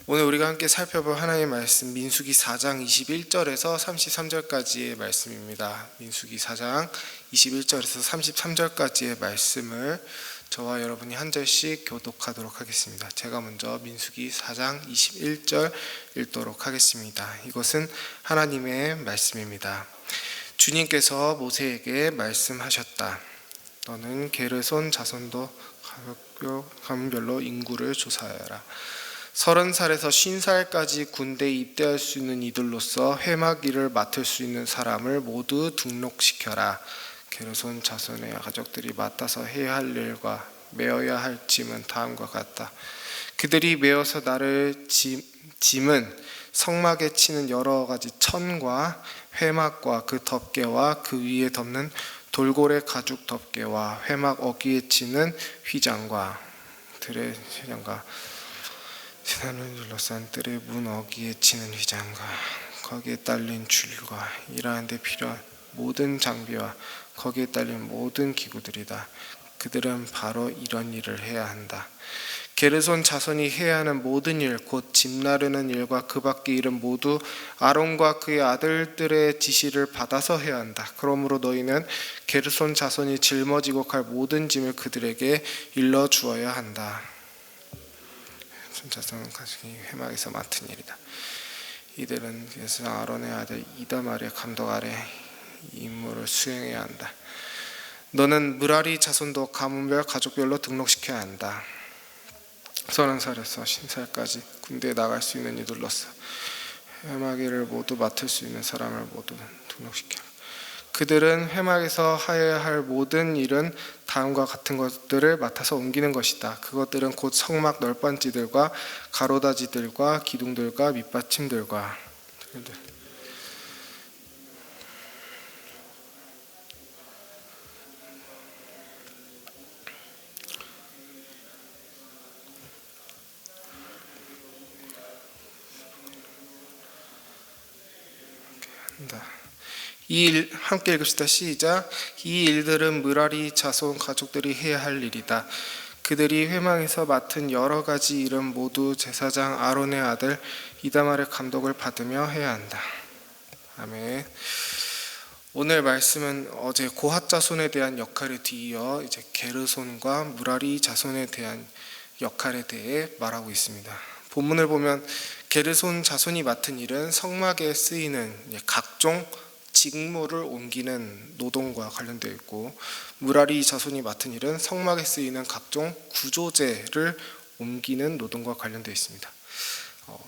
오늘 우리가 함께 살펴볼 하나님의 말씀 민수기 4장 21절에서 33절까지의 말씀입니다. 민수기 4장 21절에서 33절까지의 말씀을 저와 여러분이 한 절씩 교독하도록 하겠습니다. 제가 먼저 민수기 4장 21절 읽도록 하겠습니다. 이것은 하나님의 말씀입니다. 주님께서 모세에게 말씀하셨다. 너는 게르손 자손도 가문별로 인구를 조사하여라. 30살에서 50살까지 군대에 입대할 수 있는 이들로서 회막 일을 맡을 수 있는 사람을 모두 등록시켜라. 게르손 자손의 가족들이 맡아서 해야 할 일과 메어야 할 짐은 다음과 같다. 그들이 메어서 나를 짐은 성막에 치는 여러 가지 천과 회막과 그 덮개와 그 위에 덮는 돌고래 가죽 덮개와 회막 어귀에 치는 휘장과 들의 휘장과 시단을 둘러싼 뜰의 문 어귀에 치는 휘장과 거기에 딸린 줄과 일하는 데 필요한 모든 장비와 거기에 딸린 모든 기구들이다. 그들은 바로 이런 일을 해야 한다. 게르손 자손이 해야 하는 모든 일, 곧 집 나르는 일과 그 밖의 일은 모두 아론과 그의 아들들의 지시를 받아서 해야 한다. 그러므로 너희는 게르손 자손이 짊어지고 갈 모든 짐을 그들에게 일러 주어야 한다. 자손은 가족이 회막에서 맡은 일이다. 이들은 그래서 아론의 아들 이다말의 감독 아래 이 임무를 수행해야 한다. 너는 무라리 자손도 가문별 가족별로 등록시켜야 한다. 30살에서 50살까지 군대에 나갈 수 있는 이들로서 회막 일을 모두 맡을 수 있는 사람을 모두 등록시켜. 그들은 회막에서 하여야 할 모든 일은 다음과 같은 것들을 맡아서 옮기는 것이다. 그것들은 곧 성막 널빤지들과 가로다지들과 기둥들과 밑받침들과 이 일 함께 읽읍시다. 시작. 이 일들은 무라리 자손 가족들이 해야 할 일이다. 그들이 회막에서 맡은 여러 가지 일은 모두 제사장 아론의 아들 이다말의 감독을 받으며 해야 한다. 아멘. 오늘 말씀은 어제 고핫 자손에 대한 역할에 뒤이어 이제 게르손과 무라리 자손에 대한 역할에 대해 말하고 있습니다. 본문을 보면 게르손 자손이 맡은 일은 성막에 쓰이는 각종 직무를 옮기는 노동과 관련되어 있고, 무라리 자손이 맡은 일은 성막에 쓰이는 각종 구조재를 옮기는 노동과 관련되어 있습니다.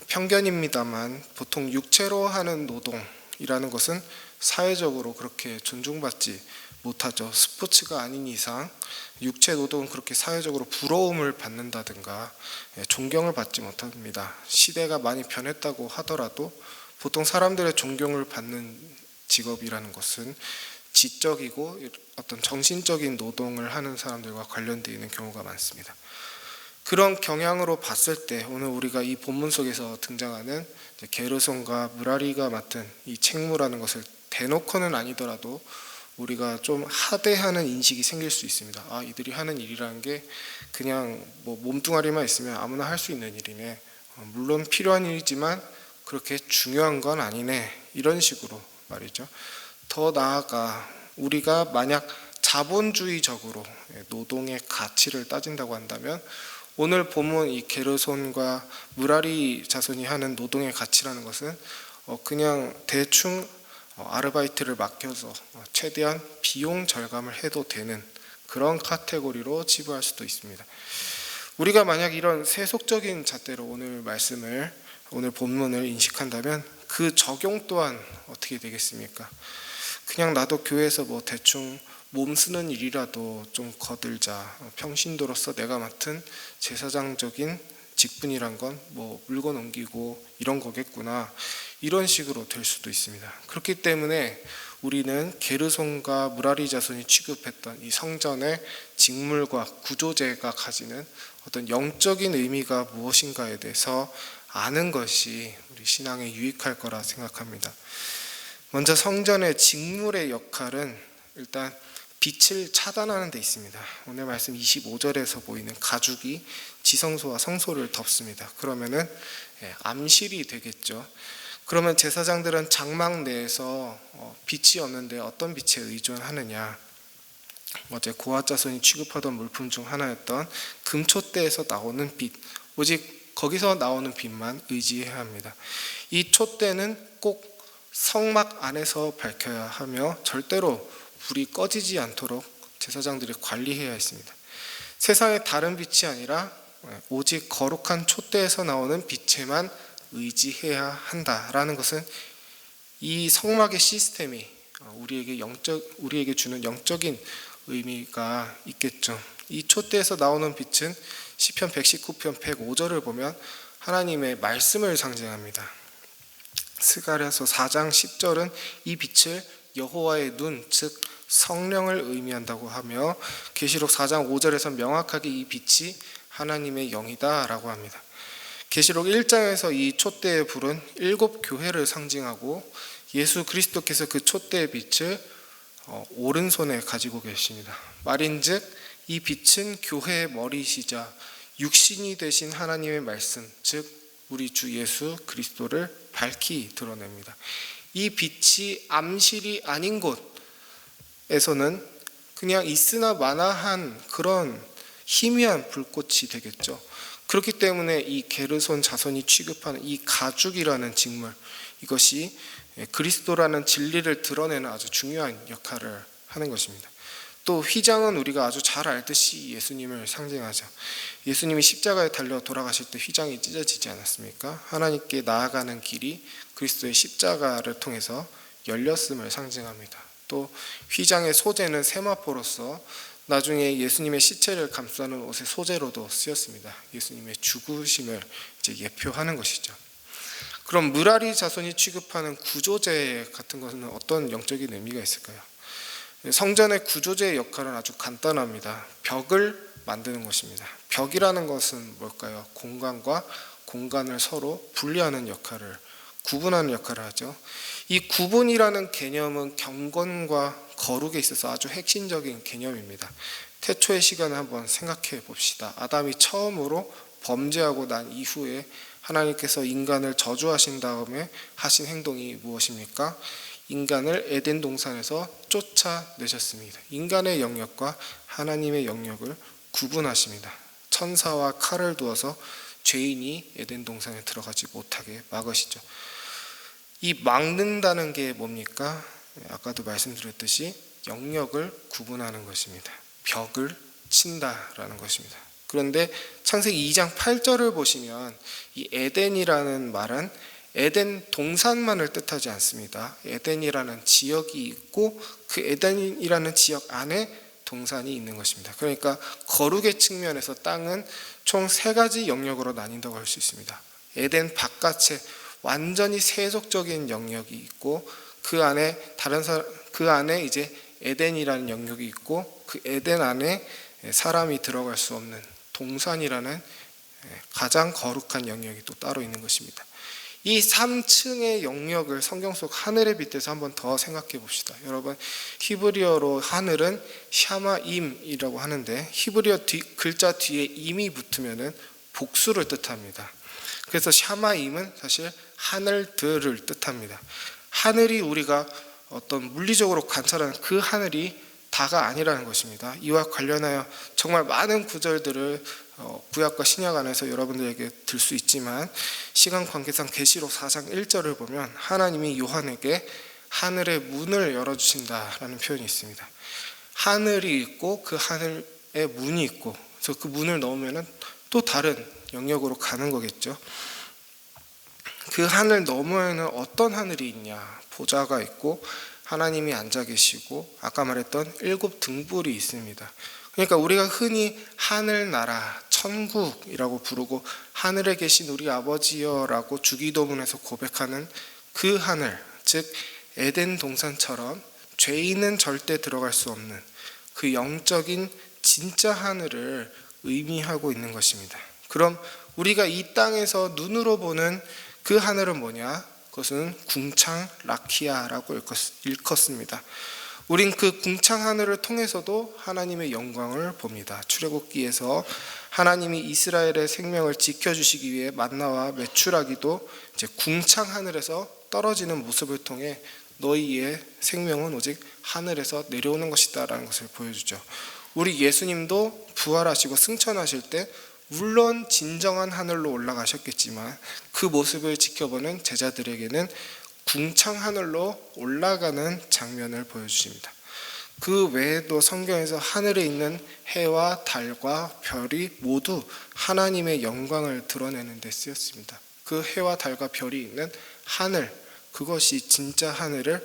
편견입니다만 보통 육체로 하는 노동이라는 것은 사회적으로 그렇게 존중받지 못하죠. 스포츠가 아닌 이상 육체 노동은 그렇게 사회적으로 부러움을 받는다든가 존경을 받지 못합니다. 시대가 많이 변했다고 하더라도 보통 사람들의 존경을 받는 직업이라는 것은 지적이고 어떤 정신적인 노동을 하는 사람들과 관련되어 있는 경우가 많습니다. 그런 경향으로 봤을 때 오늘 우리가 이 본문 속에서 등장하는 게르손과 무라리가 맡은 이 책무라는 것을 대놓고는 아니더라도 우리가 좀 하대하는 인식이 생길 수 있습니다. 아, 이들이 하는 일이라는 게 그냥 몸뚱아리만 있으면 아무나 할 수 있는 일이네. 물론 필요한 일이지만 그렇게 중요한 건 아니네. 이런 식으로 말이죠. 더 나아가 우리가 만약 자본주의적으로 노동의 가치를 따진다고 한다면 오늘 본문 이 게르손과 무라리 자손이 하는 노동의 가치라는 것은 그냥 대충 아르바이트를 맡겨서 최대한 비용 절감을 해도 되는 그런 카테고리로 치부할 수도 있습니다. 우리가 만약 이런 세속적인 잣대로 오늘 본문을 인식한다면 그 적용 또한 어떻게 되겠습니까? 그냥 나도 교회에서 대충 몸 쓰는 일이라도 좀 거들자. 평신도로서 내가 맡은 제사장적인 직분이란 건 물건 옮기고 이런 거겠구나. 이런 식으로 될 수도 있습니다. 그렇기 때문에 우리는 게르손과 무라리 자손이 취급했던 이 성전의 직물과 구조재가 가지는 어떤 영적인 의미가 무엇인가에 대해서 아는 것이 우리 신앙에 유익할 거라 생각합니다. 먼저 성전의 직물의 역할은 일단 빛을 차단하는 데 있습니다. 오늘 말씀 25절에서 보이는 가죽이 지성소와 성소를 덮습니다. 그러면은 암실이 되겠죠. 그러면 제사장들은 장막 내에서 빛이 없는데 어떤 빛에 의존하느냐? 어제 고아 자손이 취급하던 물품 중 하나였던 금촛대에서 나오는 빛, 오직 거기서 나오는 빛만 의지해야 합니다. 이 촛대는 꼭 성막 안에서 밝혀야 하며 절대로 불이 꺼지지 않도록 제사장들이 관리해야 했습니다. 세상의 다른 빛이 아니라 오직 거룩한 촛대에서 나오는 빛에만 의지해야 한다라는 것은 이 성막의 시스템이 우리에게 주는 영적인 의미가 있겠죠. 이 촛대에서 나오는 빛은 시편 119편 105절을 보면 하나님의 말씀을 상징합니다. 스가랴서 4장 10절은 이 빛을 여호와의 눈, 즉 성령을 의미한다고 하며 계시록 4장 5절에서 명확하게 이 빛이 하나님의 영이다 라고 합니다. 계시록 1장에서 이 촛대의 불은 7 교회를 상징하고 예수 그리스도께서 그 촛대의 빛을 오른손에 가지고 계십니다. 말인즉 이 빛은 교회의 머리이시자 육신이 되신 하나님의 말씀, 즉 우리 주 예수 그리스도를 밝히 드러냅니다. 이 빛이 암실이 아닌 곳에서는 그냥 있으나 마나한 그런 희미한 불꽃이 되겠죠. 그렇기 때문에 이 게르손 자손이 취급하는 이 가죽이라는 직물, 이것이 그리스도라는 진리를 드러내는 아주 중요한 역할을 하는 것입니다. 또 휘장은 우리가 아주 잘 알듯이 예수님을 상징하죠. 예수님이 십자가에 달려 돌아가실 때 휘장이 찢어지지 않았습니까? 하나님께 나아가는 길이 그리스도의 십자가를 통해서 열렸음을 상징합니다. 또 휘장의 소재는 세마포로서 나중에 예수님의 시체를 감싸는 옷의 소재로도 쓰였습니다. 예수님의 죽으심을 예표하는 것이죠. 그럼 무라리 자손이 취급하는 구조재 같은 것은 어떤 영적인 의미가 있을까요? 성전의 구조재의 역할은 아주 간단합니다. 벽을 만드는 것입니다. 벽이라는 것은 뭘까요? 공간과 공간을 서로 분리하는 역할을, 구분하는 역할을 하죠. 이 구분이라는 개념은 경건과 거룩에 있어서 아주 핵심적인 개념입니다. 태초의 시간을 한번 생각해 봅시다. 아담이 처음으로 범죄하고 난 이후에 하나님께서 인간을 저주하신 다음에 하신 행동이 무엇입니까? 인간을 에덴 동산에서 쫓아내셨습니다. 인간의 영역과 하나님의 영역을 구분하십니다. 천사와 칼을 두어서 죄인이 에덴 동산에 들어가지 못하게 막으시죠. 이 막는다는 게 뭡니까? 아까도 말씀드렸듯이 영역을 구분하는 것입니다. 벽을 친다라는 것입니다. 그런데 창세기 2장 8절을 보시면 이 에덴이라는 말은 에덴 동산만을 뜻하지 않습니다. 에덴이라는 지역이 있고 그 에덴이라는 지역 안에 동산이 있는 것입니다. 그러니까 거룩의 측면에서 땅은 총 3가지 영역으로 나뉜다고 할 수 있습니다. 에덴 바깥에 완전히 세속적인 영역이 있고 그 안에 이제 에덴이라는 영역이 있고 그 에덴 안에 사람이 들어갈 수 없는 동산이라는 가장 거룩한 영역이 또 따로 있는 것입니다. 이 3층의 영역을 성경 속 하늘에 빗대서 한번 더 생각해 봅시다. 여러분, 히브리어로 하늘은 샤마임이라고 하는데 히브리어 글자 뒤에 임이 붙으면은 복수를 뜻합니다. 그래서 샤마임은 사실 하늘들을 뜻합니다. 하늘이 우리가 어떤 물리적으로 관찰하는 그 하늘이 다가 아니라는 것입니다. 이와 관련하여 정말 많은 구절들을 구약과 신약 안에서 여러분들에게 들 수 있지만 시간 관계상 계시록 4장 1절을 보면 하나님이 요한에게 하늘의 문을 열어주신다라는 표현이 있습니다. 하늘이 있고 그 하늘에 문이 있고 그래서 그 문을 넘으면 또 다른 영역으로 가는 거겠죠. 그 하늘 너머에는 어떤 하늘이 있냐? 보좌가 있고 하나님이 앉아 계시고 아까 말했던 7 등불이 있습니다. 그러니까 우리가 흔히 하늘나라, 천국이라고 부르고 하늘에 계신 우리 아버지여라고 주기도문에서 고백하는 그 하늘, 즉 에덴 동산처럼 죄인은 절대 들어갈 수 없는 그 영적인 진짜 하늘을 의미하고 있는 것입니다. 그럼 우리가 이 땅에서 눈으로 보는 그 하늘은 뭐냐? 그것은 궁창 라키아라고 일컫습니다. 우린 그 궁창 하늘을 통해서도 하나님의 영광을 봅니다. 출애굽기에서 하나님이 이스라엘의 생명을 지켜주시기 위해 만나와 메추라기도 이제 궁창 하늘에서 떨어지는 모습을 통해 너희의 생명은 오직 하늘에서 내려오는 것이다 라는 것을 보여주죠. 우리 예수님도 부활하시고 승천하실 때 물론 진정한 하늘로 올라가셨겠지만 그 모습을 지켜보는 제자들에게는 궁창 하늘로 올라가는 장면을 보여주십니다. 그 외에도 성경에서 하늘에 있는 해와 달과 별이 모두 하나님의 영광을 드러내는 데 쓰였습니다. 그 해와 달과 별이 있는 하늘, 그것이 진짜 하늘을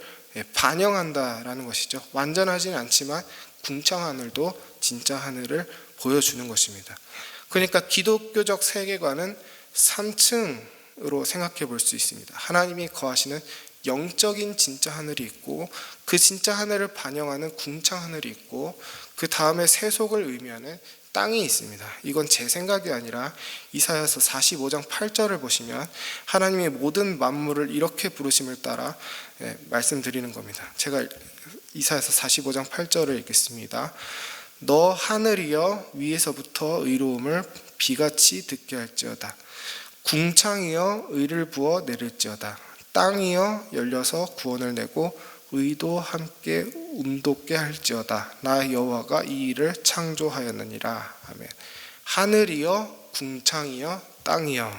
반영한다라는 것이죠. 완전하진 않지만 궁창 하늘도 진짜 하늘을 보여주는 것입니다. 그러니까 기독교적 세계관은 3층으로 생각해 볼 수 있습니다. 하나님이 거하시는 영적인 진짜 하늘이 있고 그 진짜 하늘을 반영하는 궁창 하늘이 있고 그 다음에 세속을 의미하는 땅이 있습니다. 이건 제 생각이 아니라 이사야서 45장 8절을 보시면 하나님의 모든 만물을 이렇게 부르심을 따라 말씀드리는 겁니다. 제가 이사야서 45장 8절을 읽겠습니다. 너 하늘이여 위에서부터 의로움을 비같이 듣게 할지어다. 궁창이여 의를 부어 내릴지어다. 땅이여 열려서 구원을 내고 의도 함께 움돋게 할지어다. 나 여호와가 이 일을 창조하였느니라. 아멘. 하늘이여 궁창이여 땅이여.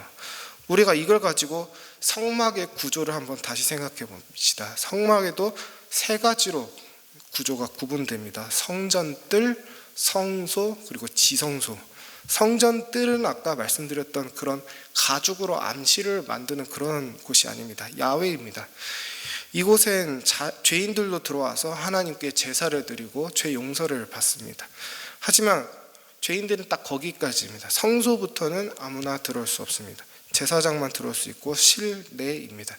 우리가 이걸 가지고 성막의 구조를 한번 다시 생각해 봅시다. 성막에도 세 가지로 구조가 구분됩니다. 성전뜰, 성소, 그리고 지성소. 성전뜰은 아까 말씀드렸던 그런 가죽으로 암시를 만드는 그런 곳이 아닙니다. 야훼입니다. 이곳엔 죄인들도 들어와서 하나님께 제사를 드리고 죄 용서를 받습니다. 하지만 죄인들은 딱 거기까지입니다. 성소부터는 아무나 들어올 수 없습니다. 제사장만 들어올 수 있고 실내입니다.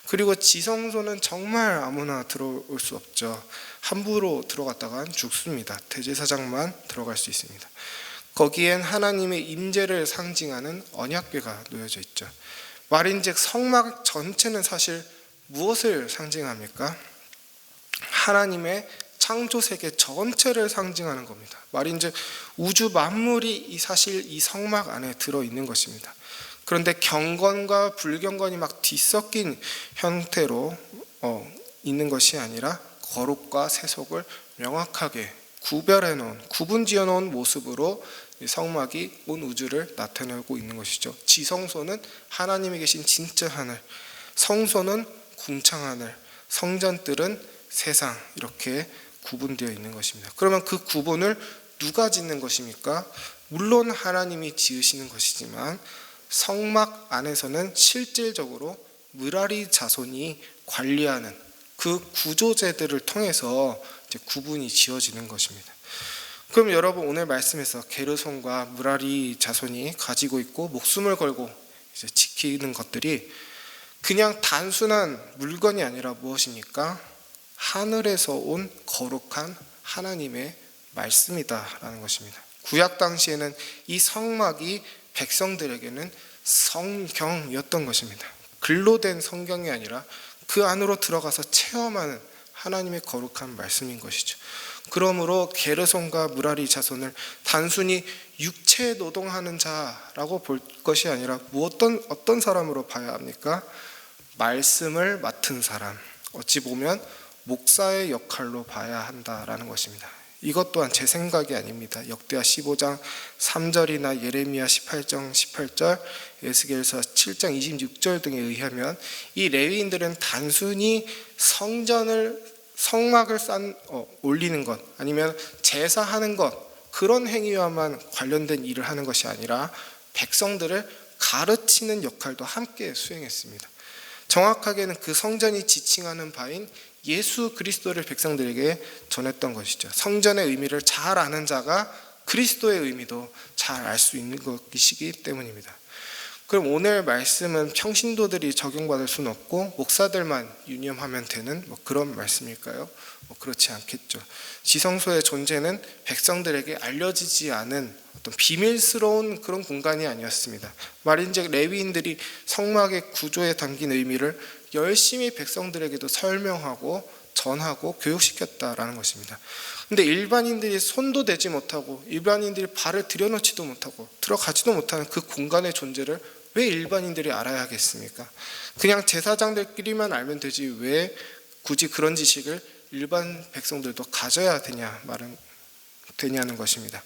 그리고 지성소는 정말 아무나 들어올 수 없죠. 함부로 들어갔다간 죽습니다. 대제사장만 들어갈 수 있습니다. 거기엔 하나님의 임재를 상징하는 언약궤가 놓여져 있죠. 말인즉 성막 전체는 사실 무엇을 상징합니까? 하나님의 창조세계 전체를 상징하는 겁니다. 말인즉 우주 만물이 사실 이 성막 안에 들어있는 것입니다. 그런데 경건과 불경건이 막 뒤섞인 형태로 있는 것이 아니라 거룩과 세속을 명확하게 구별해 놓은, 구분지어 놓은 모습으로 성막이 온 우주를 나타내고 있는 것이죠. 지성소는 하나님이 계신 진짜 하늘, 성소는 궁창 하늘, 성전뜰은 세상, 이렇게 구분되어 있는 것입니다. 그러면 그 구분을 누가 짓는 것입니까? 물론 하나님이 지으시는 것이지만 성막 안에서는 실질적으로 므라리 자손이 관리하는 그 구조제들을 통해서 이제 구분이 지어지는 것입니다. 그럼 여러분 오늘 말씀에서 게르손과 므라리 자손이 가지고 있고 목숨을 걸고 이제 지키는 것들이 그냥 단순한 물건이 아니라 무엇입니까? 하늘에서 온 거룩한 하나님의 말씀이다라는 것입니다. 구약 당시에는 이 성막이 백성들에게는 성경이었던 것입니다. 글로 된 성경이 아니라 그 안으로 들어가서 체험하는 하나님의 거룩한 말씀인 것이죠. 그러므로 게르손과 므라리 자손을 단순히 육체 노동하는 자라고 볼 것이 아니라 어떤 사람으로 봐야 합니까? 말씀을 맡은 사람, 어찌 보면 목사의 역할로 봐야 한다라는 것입니다. 이것 또한 제 생각이 아닙니다. 역대하 15장 3절이나 예레미야 18장 18절, 에스겔서 7장 26절 등에 의하면 이 레위인들은 단순히 성막을 올리는 것 아니면 제사하는 것, 그런 행위와만 관련된 일을 하는 것이 아니라 백성들을 가르치는 역할도 함께 수행했습니다. 정확하게는 그 성전이 지칭하는 바인 예수 그리스도를 백성들에게 전했던 것이죠. 성전의 의미를 잘 아는 자가 그리스도의 의미도 잘 알 수 있는 것이기 때문입니다. 그럼 오늘 말씀은 평신도들이 적용받을 수는 없고 목사들만 유념하면 되는 그런 말씀일까요? 그렇지 않겠죠. 지성소의 존재는 백성들에게 알려지지 않은 어떤 비밀스러운 그런 공간이 아니었습니다. 말인즉 레위인들이 성막의 구조에 담긴 의미를 열심히 백성들에게도 설명하고 전하고 교육시켰다라는 것입니다. 근데 일반인들이 손도 대지 못하고 일반인들이 발을 들여놓지도 못하고 들어가지도 못하는 그 공간의 존재를 왜 일반인들이 알아야 하겠습니까? 그냥 제사장들끼리만 알면 되지 왜 굳이 그런 지식을 일반 백성들도 가져야 되냐는 것입니다.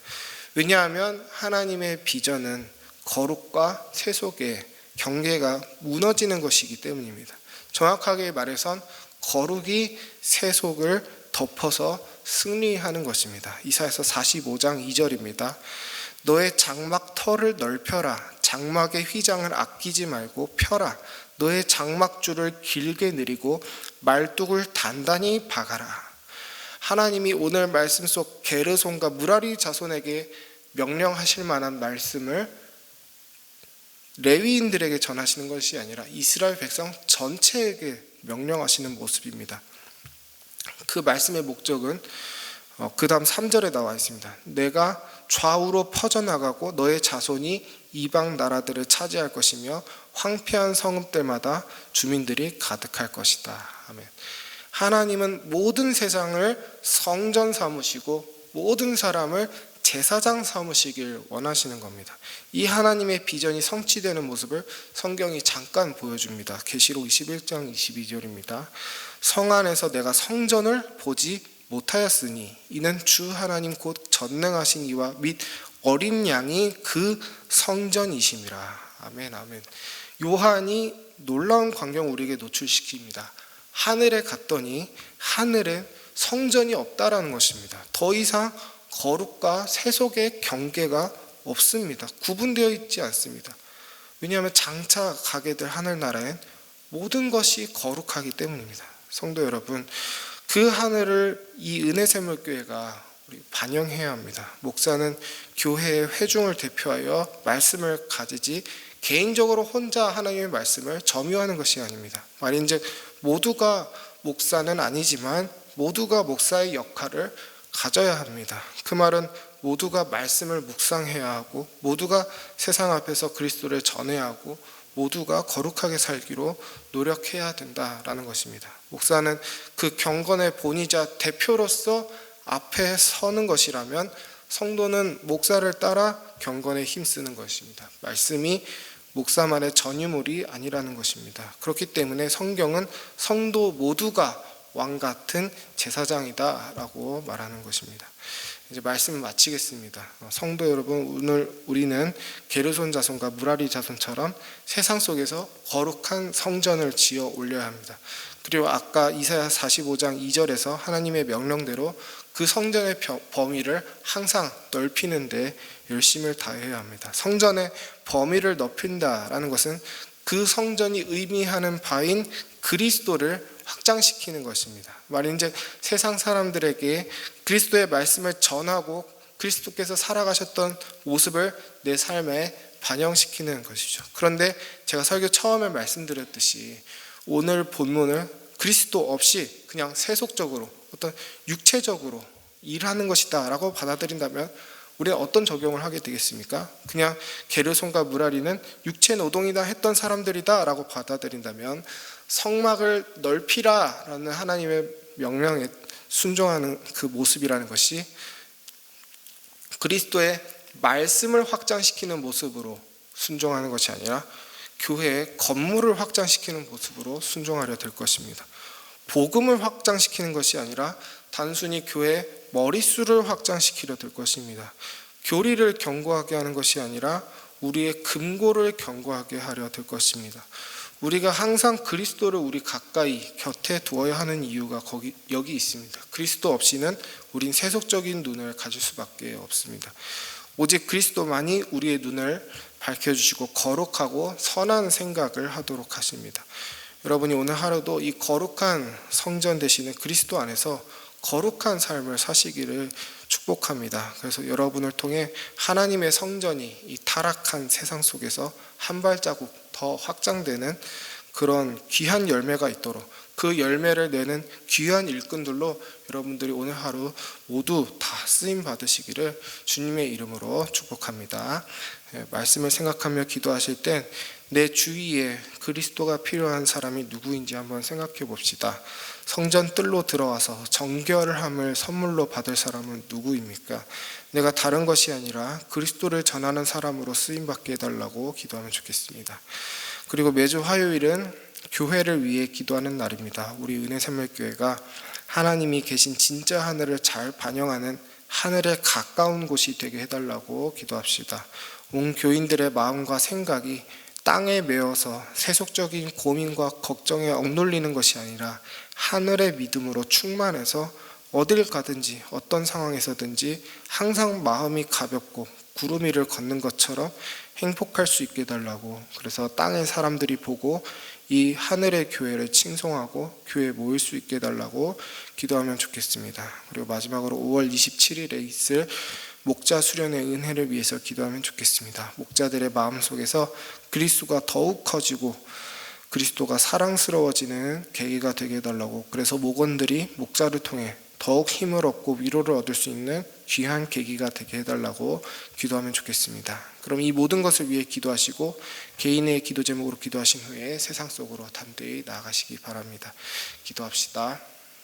왜냐하면 하나님의 비전은 거룩과 세속의 경계가 무너지는 것이기 때문입니다. 정확하게 말해선 거룩이 세속을 덮어서 승리하는 것입니다. 이사야서 45장 2절입니다. 너의 장막 털을 넓혀라. 장막의 휘장을 아끼지 말고 펴라. 너의 장막줄을 길게 늘이고 말뚝을 단단히 박아라. 하나님이 오늘 말씀 속 게르손과 무라리 자손에게 명령하실 만한 말씀을 레위인들에게 전하시는 것이 아니라 이스라엘 백성 전체에게 명령하시는 모습입니다. 그 말씀의 목적은 그 다음 3절에 나와 있습니다. 내가 좌우로 퍼져나가고 너의 자손이 이방 나라들을 차지할 것이며 황폐한 성읍들마다 주민들이 가득할 것이다. 아멘. 하나님은 모든 세상을 성전 삼으시고 모든 사람을 제사장 삼으시길 원하시는 겁니다. 이 하나님의 비전이 성취되는 모습을 성경이 잠깐 보여줍니다. 계시록 21장 22절입니다. 성 안에서 내가 성전을 보지 못하였으니 이는 주 하나님 곧 전능하신 이와 및 어린 양이 그 성전이심이라. 아멘, 아멘. 요한이 놀라운 광경을 우리에게 노출시킵니다. 하늘에 갔더니 하늘에 성전이 없다라는 것입니다. 더 이상 거룩과 세속의 경계가 없습니다. 구분되어 있지 않습니다. 왜냐하면 장차 가게 될 하늘나라엔 모든 것이 거룩하기 때문입니다. 성도 여러분, 그 하늘을 이 은혜샘물교회가 반영해야 합니다. 목사는 교회의 회중을 대표하여 말씀을 가지지 개인적으로 혼자 하나님의 말씀을 점유하는 것이 아닙니다. 말인즉 모두가 목사는 아니지만 모두가 목사의 역할을 가져야 합니다. 그 말은 모두가 말씀을 묵상해야 하고 모두가 세상 앞에서 그리스도를 전해야 하고 모두가 거룩하게 살기로 노력해야 된다라는 것입니다. 목사는 그 경건의 본이자 대표로서 앞에 서는 것이라면 성도는 목사를 따라 경건에 힘쓰는 것입니다. 말씀이 목사만의 전유물이 아니라는 것입니다. 그렇기 때문에 성경은 성도 모두가 왕 같은 제사장이다 라고 말하는 것입니다. 이제 말씀을 마치겠습니다. 성도 여러분, 오늘 우리는 게르손 자손과 무라리 자손처럼 세상 속에서 거룩한 성전을 지어 올려야 합니다. 그리고 아까 이사야 45장 2절에서 하나님의 명령대로 그 성전의 범위를 항상 넓히는 데 열심을 다해야 합니다. 성전의 범위를 넓힌다라는 것은 그 성전이 의미하는 바인 그리스도를 확장시키는 것입니다. 말인즉 세상 사람들에게 그리스도의 말씀을 전하고 그리스도께서 살아가셨던 모습을 내 삶에 반영시키는 것이죠. 그런데 제가 설교 처음에 말씀드렸듯이 오늘 본문을 그리스도 없이 그냥 세속적으로 어떤 육체적으로 일하는 것이다 라고 받아들인다면 우리는 어떤 적용을 하게 되겠습니까? 그냥 게르손과 무라리는 육체 노동이다 했던 사람들이다 라고 받아들인다면 성막을 넓히라 라는 하나님의 명령에 순종하는 그 모습이라는 것이 그리스도의 말씀을 확장시키는 모습으로 순종하는 것이 아니라 교회의 건물을 확장시키는 모습으로 순종하려 될 것입니다. 복음을 확장시키는 것이 아니라 단순히 교회의 머릿수를 확장시키려 될 것입니다. 교리를 견고하게 하는 것이 아니라 우리의 금고를 견고하게 하려 될 것입니다. 우리가 항상 그리스도를 우리 가까이 곁에 두어야 하는 이유가 여기 있습니다. 그리스도 없이는 우린 세속적인 눈을 가질 수밖에 없습니다. 오직 그리스도만이 우리의 눈을 밝혀주시고 거룩하고 선한 생각을 하도록 하십니다. 여러분이 오늘 하루도 이 거룩한 성전 되시는 그리스도 안에서 거룩한 삶을 사시기를 축복합니다. 그래서 여러분을 통해 하나님의 성전이 이 타락한 세상 속에서 한 발자국 더 확장되는 그런 귀한 열매가 있도록 그 열매를 내는 귀한 일꾼들로 여러분들이 오늘 하루 모두 다 쓰임 받으시기를 주님의 이름으로 축복합니다. 말씀을 생각하며 기도하실 땐 내 주위에 그리스도가 필요한 사람이 누구인지 한번 생각해 봅시다. 성전 뜰로 들어와서 정결함을 선물로 받을 사람은 누구입니까? 내가 다른 것이 아니라 그리스도를 전하는 사람으로 쓰임받게 해달라고 기도하면 좋겠습니다. 그리고 매주 화요일은 교회를 위해 기도하는 날입니다. 우리 은혜샘물교회가 하나님이 계신 진짜 하늘을 잘 반영하는 하늘에 가까운 곳이 되게 해달라고 기도합시다. 온 교인들의 마음과 생각이 땅에 매어서 세속적인 고민과 걱정에 억눌리는 것이 아니라 하늘의 믿음으로 충만해서 어딜 가든지 어떤 상황에서든지 항상 마음이 가볍고 구름 위를 걷는 것처럼 행복할 수 있게 해달라고, 그래서 땅의 사람들이 보고 이 하늘의 교회를 칭송하고 교회에 모일 수 있게 해달라고 기도하면 좋겠습니다. 그리고 마지막으로 5월 27일에 있을 목자 수련의 은혜를 위해서 기도하면 좋겠습니다. 목자들의 마음속에서 그리스도가 더욱 커지고 그리스도가 사랑스러워지는 계기가 되게 해달라고, 그래서 목원들이 목자를 통해 더욱 힘을 얻고 위로를 얻을 수 있는 귀한 계기가 되게 해달라고 기도하면 좋겠습니다. 그럼 이 모든 것을 위해 기도하시고 개인의 기도 제목으로 기도하신 후에 세상 속으로 담대히 나아가시기 바랍니다. 기도합시다.